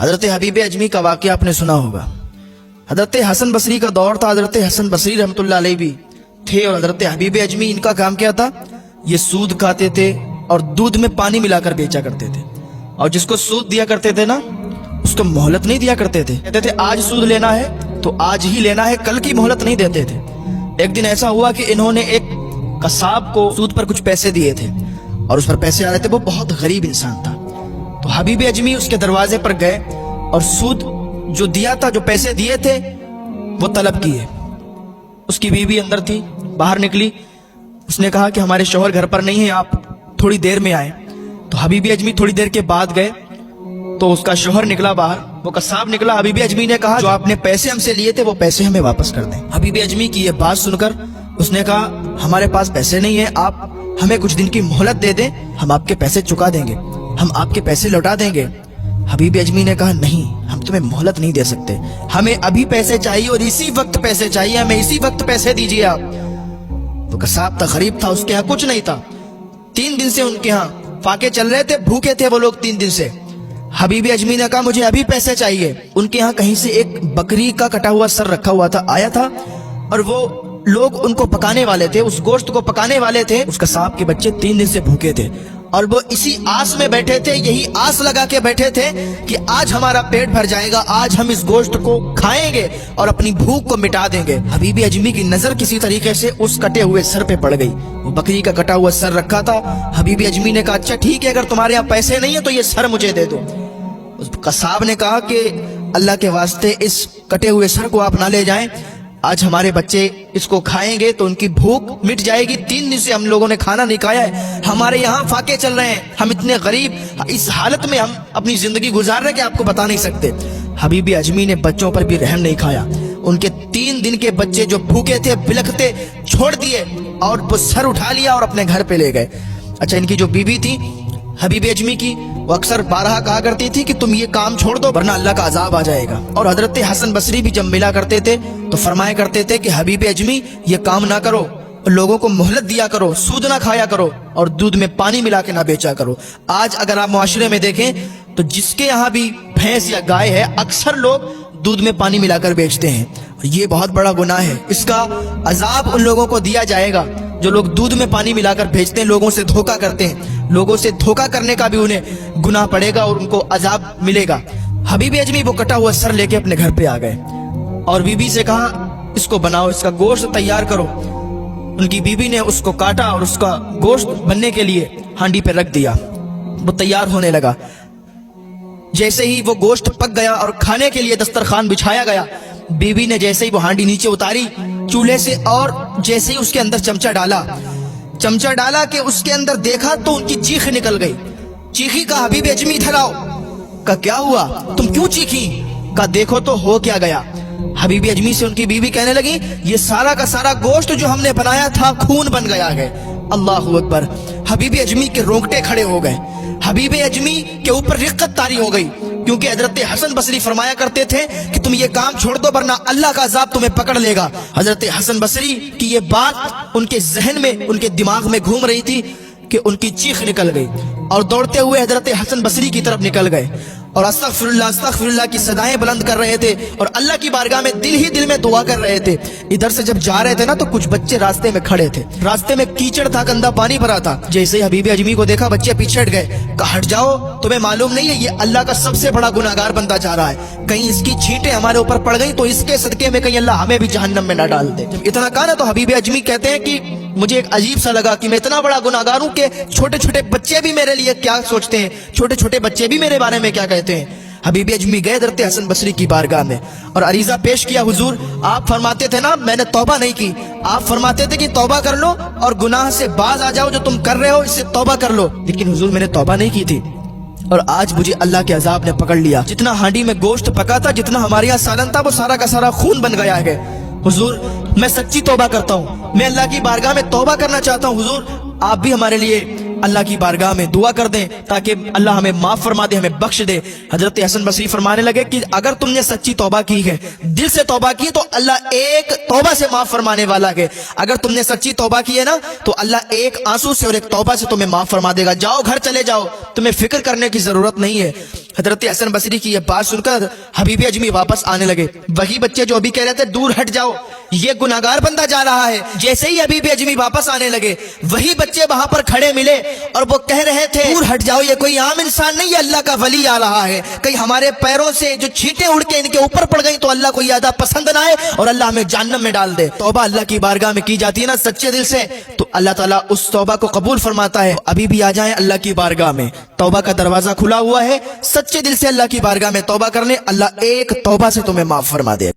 हजरत हबीब अजमी का वाक़या आपने सुना होगा। हजरत हसन बसरी का दौर था, हजरत हसन बसरी रहमतुल्लाह अलैह भी थे और हजरत हबीब अजमी, इनका काम क्या था, ये सूद खाते थे और दूध में पानी मिलाकर बेचा करते थे। और जिसको सूद दिया करते थे ना, उसको मोहलत नहीं दिया करते थे। कहते थे आज सूद लेना है तो आज ही लेना है, कल की मोहलत नहीं देते थे। एक दिन ऐसा हुआ कि इन्होंने एक कसाब को सूद पर कुछ पैसे दिए थे और उस पर पैसे आ रहे थे, वो बहुत गरीब इंसान था। तो हबीब अजमी उसके दरवाजे पर गए और सूद जो दिया था, जो पैसे दिए थे, वो तलब किए। उसकी बीवी अंदर थी, बाहर निकली, उसने कहा कि हमारे शौहर घर पर नहीं है, आप थोड़ी देर में आए। तो हबीब अजमी थोड़ी देर के बाद गए तो उसका शौहर निकला बाहर, वो कसाब निकला। हबीब अजमी ने कहा जो आपने पैसे हमसे लिए थे वो पैसे हमें वापस कर दें। हबीब अजमी की ये बात सुनकर उसने कहा हमारे पास पैसे नहीं है, आप हमें कुछ दिन की मोहलत दे दें, हम आपके पैसे चुका देंगे, हम आपके पैसे लौटा देंगे। हबीब अजमी ने कहा नहीं, हम तुम्हें मोहलत नहीं दे सकते, हमें अभी पैसे चाहिए और इसी वक्त पैसे चाहिए, हमें इसी वक्त पैसे दीजिए आप। तो कसाब था, गरीब था, उसके यहाँ कुछ नहीं था। 3 दिन से उनके यहाँ फाके चल रहे थे, भूखे थे वो लोग 3 दिन से। हबीब अजमी ने कहा मुझे अभी पैसे चाहिए। उनके यहाँ कहीं से एक बकरी का कटा हुआ सर रखा हुआ था, आया था, और वो लोग उनको पकाने वाले थे, उस गोश्त को पकाने वाले थे। उस कसाब के बच्चे 3 दिन से भूखे थे और वो इसी आस में बैठे थे, यही आस लगा के बैठे थे कि आज हमारा पेट भर जाएगा, आज हम इस गोश्त को खाएंगे और अपनी भूख को मिटा देंगे। हबीब अजमी की नजर किसी तरीके से उस कटे हुए सर पे पड़ गई। वो बकरी का कटा हुआ सर रखा था। हबीब अजमी ने कहा अच्छा ठीक है, अगर तुम्हारे यहाँ पैसे नहीं है तो ये सर मुझे दे दो। उस कसाब ने कहा कि अल्लाह के वास्ते इस कटे हुए सर को आप ना ले जाएं, आज हमारे बच्चे इसको खाएंगे तो उनकी भूख मिट जाएगी। 3 दिन से हम लोगों ने खाना नहीं खाया है, हमारे यहाँ फाके चल रहे हैं, हम इतने गरीब, इस हालत में हम अपनी जिंदगी गुजार रहे हैं कि आपको बता नहीं सकते। हबीब अजमी ने बच्चों पर भी रहम नहीं खाया। उनके 3 दिन के बच्चे जो भूखे थे, बिलखते, छोड़ दिए और वो सर उठा लिया और अपने घर पे ले गए। अच्छा, इनकी जो बीवी थी हबीब अजमी की, वो अक्सर बारहा कहा करती थी कि तुम ये काम छोड़ दो वरना अल्लाह का अजाब आ जाएगा। और हजरत हसन बसरी भी जब मिला करते थे तो फरमाया करते थे कि हबीब अजमी ये काम ना करो, लोगों को मोहलत दिया करो, सूद ना खाया करो और दूध में पानी मिला के ना बेचा करो। आज अगर आप मुआशरे में देखें तो जिसके यहाँ भी भैंस या गाय है, अक्सर लोग दूध में पानी मिलाकर बेचते हैं। ये बहुत बड़ा गुनाह है, इसका अजाब उन लोगों को दिया जाएगा जो लोग दूध में पानी मिलाकर बेचते हैं, लोगों से धोखा करते हैं। लोगों से धोखा करने का भी उन्हें गुनाह पड़ेगा और उनको अजाब मिलेगा। हबीब अजमी वो कटा हुआ सर लेके अपने घर पे आ गए और बीबी से कहा इसको बनाओ, इसका गोश्त तैयार करो। उनकी बीबी ने उसको काटा और उसका गोश्त बनने के लिए हांडी पे रख दिया। वो तैयार होने लगा। जैसे ही वो गोश्त पक गया और खाने के लिए दस्तरखान बिछाया गया, बीबी ने जैसे ही वो हांडी नीचे उतारी चूल्हे से और जैसे ही उसके अंदर चमचा डाला कि उसके अंदर देखा तो उनकी चीख निकल गई। चीखी का हबीब अजमी इधर आओ। का क्या हुआ, तुम क्यों चीखी? का देखो तो हो क्या गया। हबीब अजमी से उनकी बीवी कहने लगी ये सारा का सारा गोश्त जो हमने बनाया था खून बन गया है। अल्लाहु अकबर। हबीब अजमी के रोंगटे खड़े हो गए। हबीब अजमी के ऊपर रिक्कत तारी हो गई, क्योंकि हजरत हसन बसरी फरमाया करते थे कि तुम ये काम छोड़ दो वरना अल्लाह का अजाब तुम्हें पकड़ लेगा। हजरत हसन बसरी की ये बात उनके जहन में, उनके दिमाग में घूम रही थी कि उनकी चीख निकल गई और दौड़ते हुए हजरत हसन बसरी की तरफ निकल गए और अस्तगफिरुल्लाह अस्तगफिरुल्लाह की सदाएं बुलंद कर रहे थे और अल्लाह की बारगाह में दिल ही दिल में दुआ कर रहे थे। इधर से जब जा रहे थे ना तो कुछ बच्चे रास्ते में खड़े थे, रास्ते में कीचड़ था, गंदा पानी भरा था। जैसे ही हबीब अजमी को देखा बच्चे पीछे हट गए। कहा हट जाओ, तुम्हें मालूम नहीं है ये अल्लाह का सबसे बड़ा गुनाहगार बनता जा रहा है, कहीं इसकी छींटें हमारे ऊपर पड़ गई तो इसके सदके में कहीं अल्लाह हमें भी जहन्नम में न डाल दे। जब इतना कहा ना तो हबीब अजमी कहते हैं कि मुझे एक अजीब सा लगा कि मैं इतना बड़ा गुनाहगार हूं कि छोटे छोटे बच्चे भी मेरे लिए क्या सोचते हैं, छोटे छोटे बच्चे भी मेरे बारे में क्या कहते हैं। हबीब अजमी गए हजरत हसन बसरी की बारगाह में और अरीजा पेश किया। हुजूर, आप फरमाते थे ना मैंने तौबा नहीं की, आप फरमाते थे कि तौबा कर लो और गुनाह से बाज आ जाओ, जो तुम कर रहे हो इससे तौबा कर लो, लेकिन हुजूर मैंने तौबा नहीं की थी और आज मुझे अल्लाह के अजाब ने पकड़ लिया। जितना हांडी में गोश्त पका था, जितना हमारे यहाँ सालन था, वो सारा का सारा खून बन गया है। हुजूर, मैं सच्ची तौबा करता हूँ, मैं अल्लाह की बारगाह में तौबा करना चाहता हूँ। हुजूर, आप भी हमारे लिए अल्लाह की बारगाह में दुआ कर दें ताकि अल्लाह हमें माफ फरमा दे, हमें बख्श दे। हजरत हसन बसरी फरमाने लगे कि अगर तुमने सच्ची तौबा की है, दिल से तौबा की, तो अल्लाह एक तौबा से माफ फरमाने वाला है। अगर तुमने सच्ची तौबा की है ना, तो अल्लाह एक आंसू से और एक तौबा से तुम्हें माफ फरमा देगा। जाओ घर चले जाओ, तुम्हें फिक्र करने की जरूरत नहीं है। हजरत हसन बसरी की यह बात सुनकर हबीब अजमी वापस आने लगे। वही बच्चे जो अभी कह रहे थे दूर हट जाओ, ये गुनाहगार बंदा जा रहा है, जैसे ही हबीब अजमी वापस आने लगे, वही बच्चे वहां पर खड़े मिले और वो कह रहे थे दूर हट जाओ, ये कोई आम इंसान नहीं, ये अल्लाह का वली आ रहा है। कहीं हमारे पैरों से जो छींटे उड़ के इनके ऊपर पड़ गई तो अल्लाह को ज्यादा पसंद ना आए और अल्लाह हमें जहन्नम में डाल दे। तौबा अल्लाह की बारगाह में की जाती है ना सच्चे दिल से, तो अल्लाह ताला उस तौबा को कबूल फरमाता है। अभी भी आ जाएं अल्लाह की बारगाह में, तौबा का दरवाजा खुला हुआ है। सच्चे दिल से अल्लाह की बारगाह में तौबा करने, अल्लाह एक तौबा से तुम्हें माफ फरमा दे।